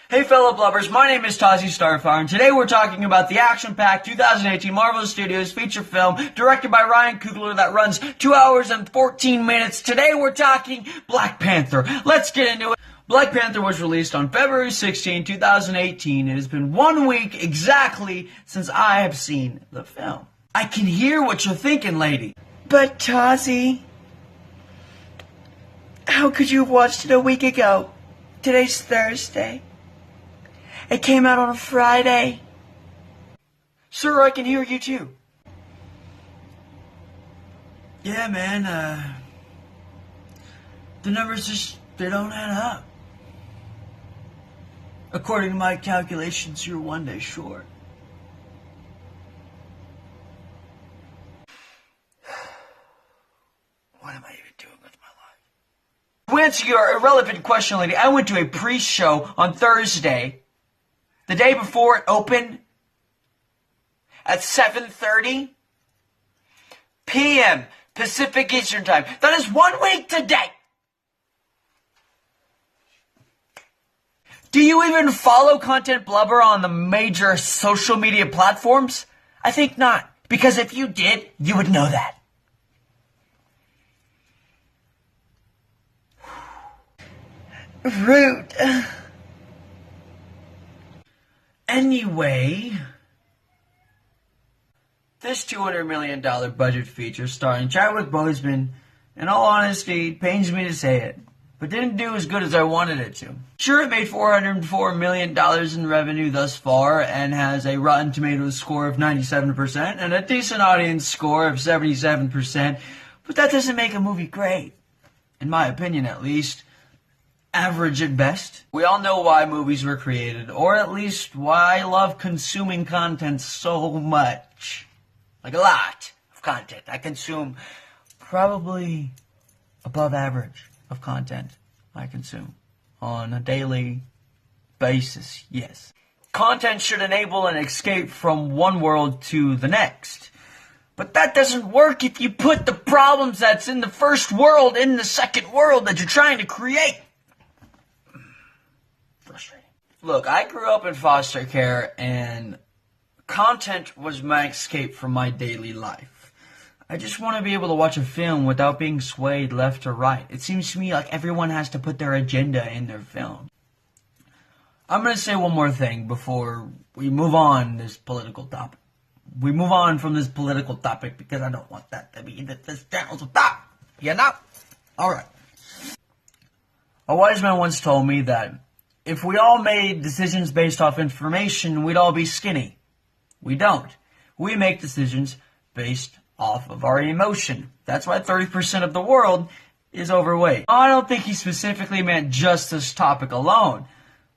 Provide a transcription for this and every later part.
Hey fellow Blubbers, my name is Tazi Starfire, and today we're talking about the action-packed 2018 Marvel Studios feature film directed by Ryan Coogler that runs 2 hours and 14 minutes. Today we're talking Black Panther. Let's get into it. Black Panther was released on February 16, 2018. It has been 1 week exactly since I have seen the film. I can hear what you're thinking, lady. But Tazi, how could you have watched it a week ago? Today's Thursday. It came out on a Friday. Sir, I can hear you too. Yeah, man, the numbers just, they don't add up. According to my calculations, you're 1 day short. What am I even doing with my life? To answer your irrelevant question, lady, I went to a pre-show on Thursday, the day before it opened, at 7:30 p.m. Pacific Eastern Time. That is 1 week today. Do you even follow Content Blubber on the major social media platforms? I think not, because if you did, you would know that. Rude. Anyway, this $200 million budget feature starring Chadwick Boseman, in all honesty, pains me to say it, but didn't do as good as I wanted it to. Sure, it made $404 million in revenue thus far and has a Rotten Tomatoes score of 97% and a decent audience score of 77%, but that doesn't make a movie great, in my opinion at least. Average at best. We all know why movies were created, or at least why I love consuming content so much. Like a lot of content. I consume probably above average of content I consume on a daily basis, yes. Content should enable an escape from one world to the next. But that doesn't work if you put the problems that's in the first world in the second world that you're trying to create. Look, I grew up in foster care, and content was my escape from my daily life. I just want to be able to watch a film without being swayed left or right. It seems to me like everyone has to put their agenda in their film. I'm going to say one more thing before we move on this political topic. We move on from this political topic because I don't want that to be this channel's topic. You know? Alright. A wise man once told me that if we all made decisions based off information, we'd all be skinny. We don't. We make decisions based off of our emotion. That's why 30% of the world is overweight. I don't think he specifically meant just this topic alone.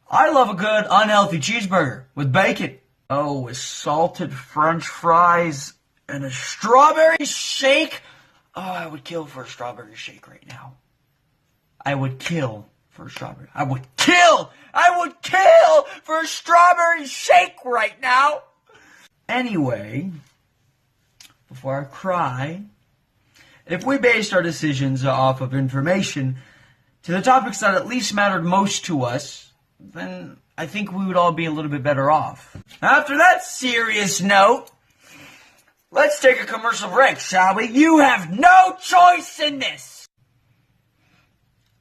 I love a good unhealthy cheeseburger with bacon. Oh, with salted French fries and a strawberry shake. Oh, I would kill for a strawberry shake right now. I would kill for a strawberry. I would kill for a strawberry shake right now. Anyway, before I cry, if we based our decisions off of information to the topics that at least mattered most to us, then I think we would all be a little bit better off. After that serious note, let's take a commercial break, shall we? You have no choice in this.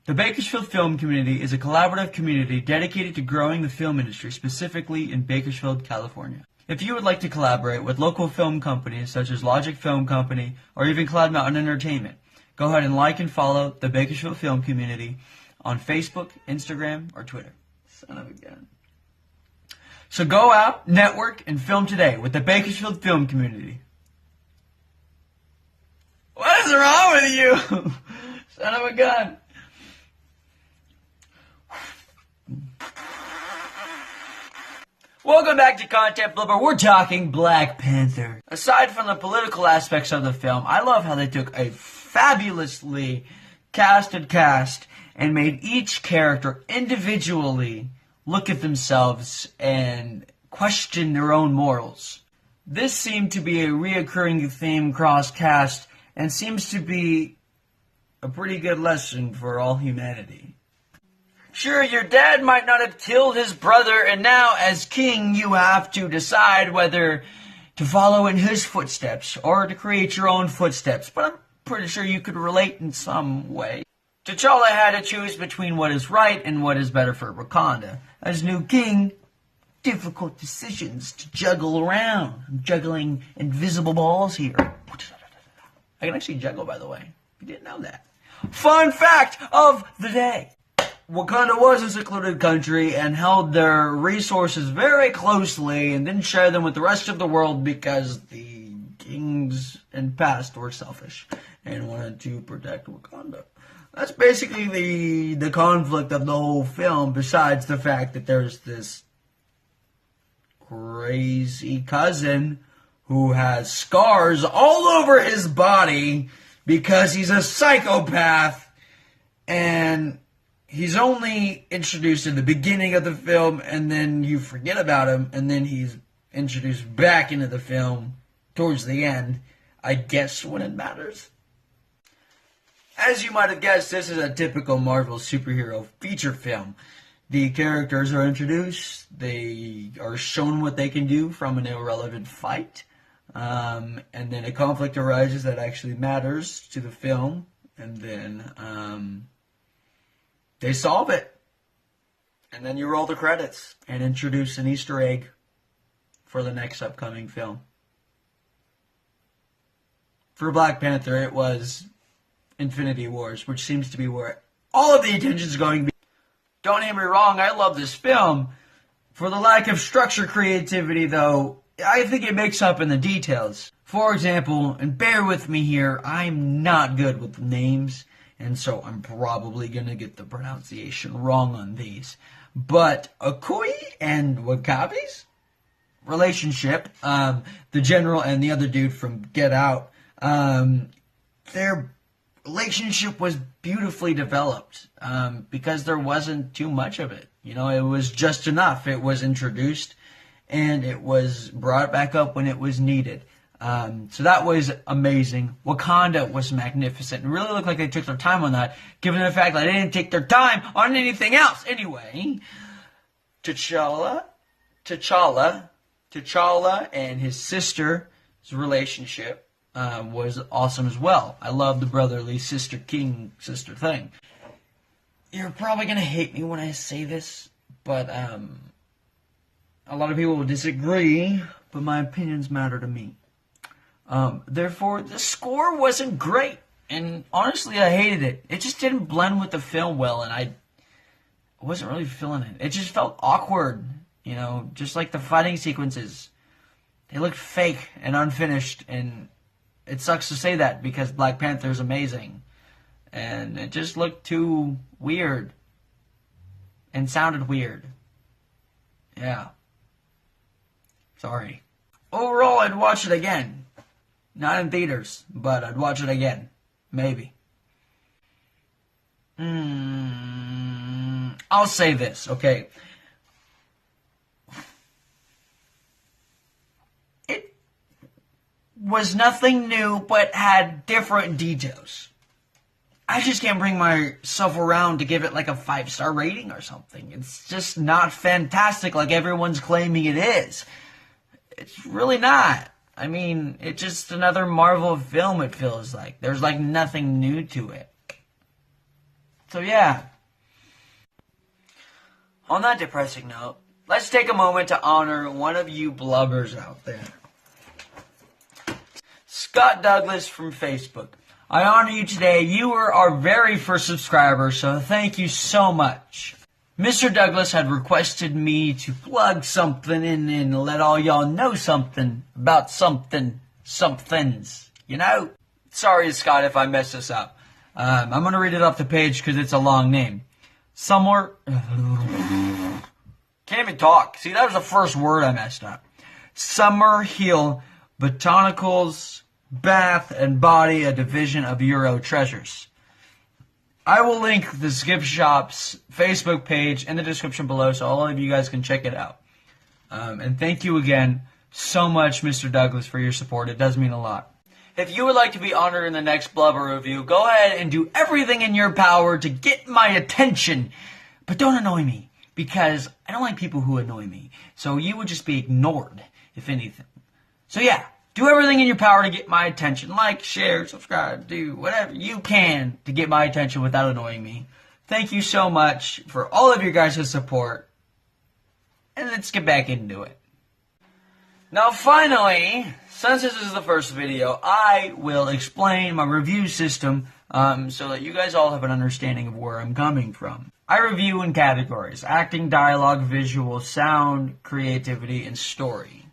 The Bakersfield film community is a collaborative community dedicated to growing the film industry, specifically in Bakersfield, California. If you would like to collaborate with local film companies such as Logic Film Company or even Cloud Mountain Entertainment, go ahead and like and follow the Bakersfield film community on Facebook, Instagram, or Twitter. Son of a gun. So go out, network, and film today with the Bakersfield film community. What is wrong with you? Son of a gun. Welcome back to Content Blubber. We're talking Black Panther. Aside from the political aspects of the film, I love how they took a fabulously casted cast and made each character individually look at themselves and question their own morals. This seemed to be a reoccurring theme cross-cast and seems to be a pretty good lesson for all humanity. Sure, your dad might not have killed his brother, and now, as king, you have to decide whether to follow in his footsteps or to create your own footsteps, but I'm pretty sure you could relate in some way. T'Challa had to choose between what is right and what is better for Wakanda. As new king, difficult decisions to juggle around. I'm juggling invisible balls here. I can actually juggle, by the way. You didn't know that. Fun fact of the day. Wakanda was a secluded country and held their resources very closely and didn't share them with the rest of the world because the kings in past were selfish and wanted to protect Wakanda. That's basically the conflict of the whole film, besides the fact that there's this crazy cousin who has scars all over his body because he's a psychopath, and he's only introduced in the beginning of the film, and then you forget about him, and then he's introduced back into the film towards the end, I guess, when it matters. As you might have guessed, this is a typical Marvel superhero feature film. The characters are introduced, they are shown what they can do from an irrelevant fight, and then a conflict arises that actually matters to the film, and then they solve it. And then you roll the credits and introduce an Easter egg for the next upcoming film. For Black Panther, it was Infinity Wars, which seems to be where all of the attention is going to be. Don't get me wrong, I love this film. For the lack of structure creativity, though, I think it makes up in the details. For example, and bear with me here, I'm not good with names, and so I'm probably going to get the pronunciation wrong on these. But Okoye and Wakabi's relationship, the general and the other dude from Get Out, their relationship was beautifully developed because there wasn't too much of it. You know, it was just enough. It was introduced and it was brought back up when it was needed. So that was amazing. Wakanda was magnificent. It really looked like they took their time on that, given the fact that they didn't take their time on anything else. Anyway, T'Challa and his sister's relationship was awesome as well. I love the brotherly sister-king-sister thing. You're probably going to hate me when I say this, but a lot of people will disagree, but my opinions matter to me. Therefore, the score wasn't great, and honestly, I hated it. It just didn't blend with the film well, and I wasn't really feeling it. It just felt awkward, you know, just like the fighting sequences. They looked fake and unfinished, and it sucks to say that because Black Panther is amazing. And it just looked too weird. And sounded weird. Yeah. Sorry. Overall, I'd watch it again. Not in theaters, but I'd watch it again. Maybe. I'll say this, okay? Was nothing new, but had different details. I just can't bring myself around to give it like a 5-star rating or something. It's just not fantastic like everyone's claiming it is. It's really not. I mean, it's just another Marvel film, it feels like. There's like nothing new to it. So yeah. On that depressing note, let's take a moment to honor one of you blubbers out there. Scott Douglas from Facebook. I honor you today. You were our very first subscriber, so thank you so much. Mr. Douglas had requested me to plug something in and let all y'all know something about somethings, you know? Sorry, Scott, if I mess this up. I'm going to read it off the page because it's a long name. Can't even talk. See, that was the first word I messed up. Summer Hill Botanicals Bath and Body, a division of Euro Treasures. I will link the Skip Shop's Facebook page in the description below so all of you guys can check it out. And thank you again so much, Mr. Douglas, for your support. It does mean a lot. If you would like to be honored in the next Blubber review, go ahead and do everything in your power to get my attention But don't annoy me, because I don't like people who annoy me. So you would just be ignored, if anything. So yeah, do everything in your power to get my attention. Like, share, subscribe, do whatever you can to get my attention without annoying me. Thank you so much for all of your guys' support. And let's get back into it. Now finally, since this is the first video, I will explain my review system so that you guys all have an understanding of where I'm coming from. I review in categories: acting, dialogue, visual, sound, creativity, and story.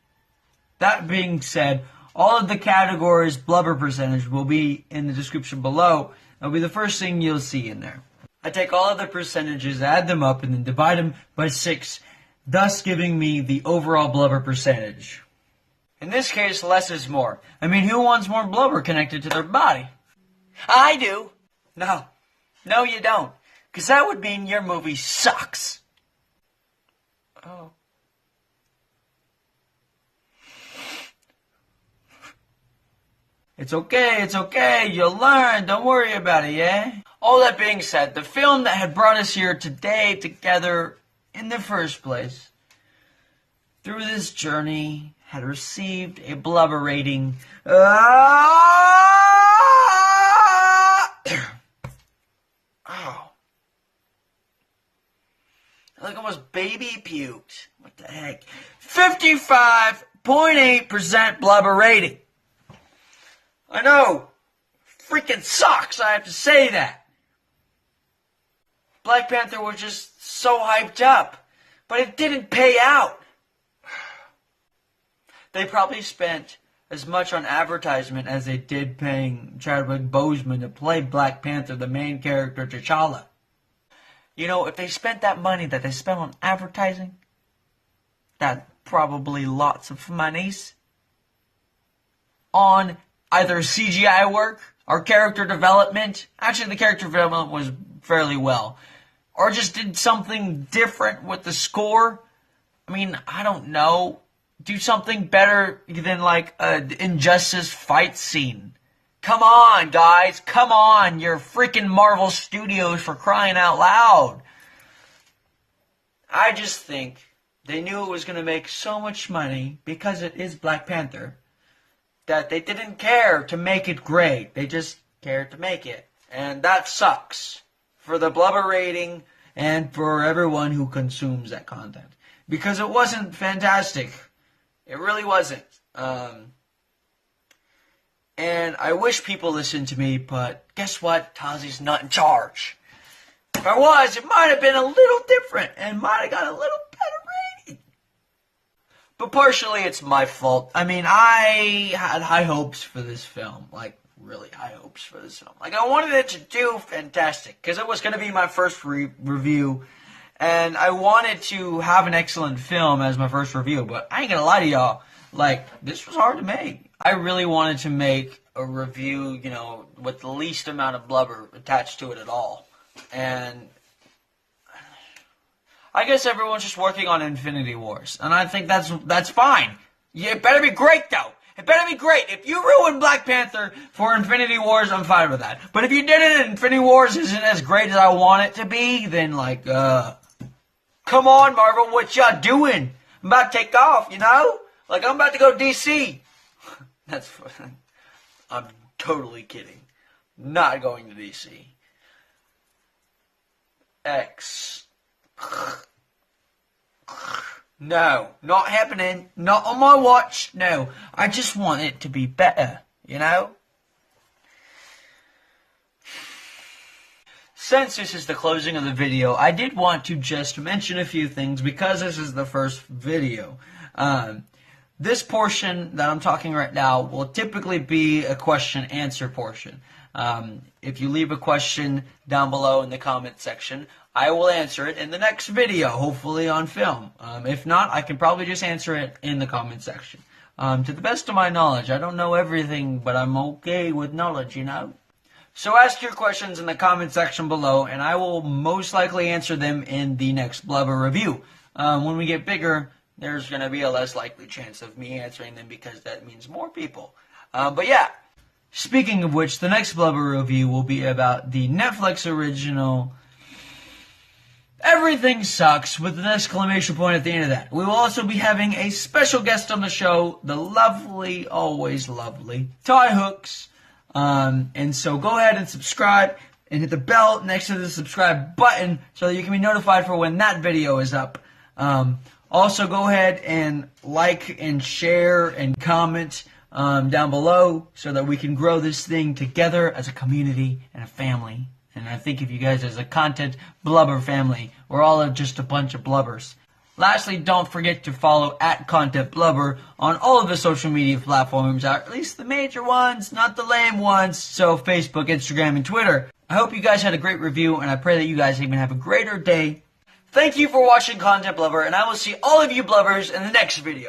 That being said, all of the categories' blubber percentage will be in the description below. That'll be the first thing you'll see in there. I take all of the percentages, add them up, and then divide them by 6, thus giving me the overall blubber percentage. In this case, less is more. I mean, who wants more blubber connected to their body? I do. No, you don't. Because that would mean your movie sucks. Oh. It's okay, you'll learn, don't worry about it, yeah? All that being said, the film that had brought us here today together in the first place, through this journey, had received a blubber rating. Oh. I like almost baby puked. What the heck? 55.8% blubber rating. I know. Freaking sucks, I have to say that. Black Panther was just so hyped up, but it didn't pay out. They probably spent as much on advertisement as they did paying Chadwick Boseman to play Black Panther, the main character, T'Challa. You know, if they spent that money that they spent on advertising, that's probably lots of monies on either CGI work or character development. Actually, the character development was fairly well. Or just did something different with the score. I mean, I don't know. Do something better than like an Injustice fight scene. Come on, guys. Come on. You're freaking Marvel Studios, for crying out loud. I just think they knew it was going to make so much money because it is Black Panther that they didn't care to make it great. They just cared to make it. And that sucks for the blubber rating and for everyone who consumes that content. Because it wasn't fantastic. It really wasn't. And I wish people listened to me, but guess what? Tazi's not in charge. If I was, it might have been a little different and might have got a little better rating. But partially it's my fault. I mean, I had high hopes for this film. Like, really high hopes for this film. Like, I wanted it to do fantastic. Because it was going to be my first review. And I wanted to have an excellent film as my first review. But I ain't going to lie to y'all. Like, this was hard to make. I really wanted to make a review, you know, with the least amount of blubber attached to it at all. And I guess everyone's just working on Infinity Wars. And I think that's fine. It better be great, though. It better be great. If you ruin Black Panther for Infinity Wars, I'm fine with that. But if you did it and Infinity Wars isn't as great as I want it to be, then, like, come on, Marvel, what y'all doing? I'm about to take off, you know? Like, I'm about to go DC. That's funny. I'm totally kidding. Not going to DC. X. No, not happening. Not on my watch. No, I just want it to be better, you know? Since this is the closing of the video, I did want to just mention a few things because this is the first video. This portion that I'm talking right now will typically be a question-answer portion. If you leave a question down below in the comment section, I will answer it in the next video, hopefully on film. If not, I can probably just answer it in the comment section. To the best of my knowledge, I don't know everything, but I'm okay with knowledge, you know? So ask your questions in the comment section below, and I will most likely answer them in the next Blubber review. When we get bigger, there's going to be a less likely chance of me answering them because that means more people. But yeah, speaking of which, the next Blubber review will be about the Netflix original Everything sucks with an exclamation point at the end of that. We will also be having a special guest on the show, the lovely, always lovely, Ty Hooks. And so go ahead and subscribe and hit the bell next to the subscribe button so that you can be notified for when that video is up. Also go ahead and like and share and comment down below so that we can grow this thing together as a community and a family. And I think of you guys as a content blubber family. We're all just a bunch of blubbers. Lastly, don't forget to follow @ContentBlubber on all of the social media platforms, or at least the major ones, not the lame ones. So Facebook, Instagram, and Twitter. I hope you guys had a great review, and I pray that you guys even have a greater day. Thank you for watching Content Blubber, and I will see all of you blubbers in the next video.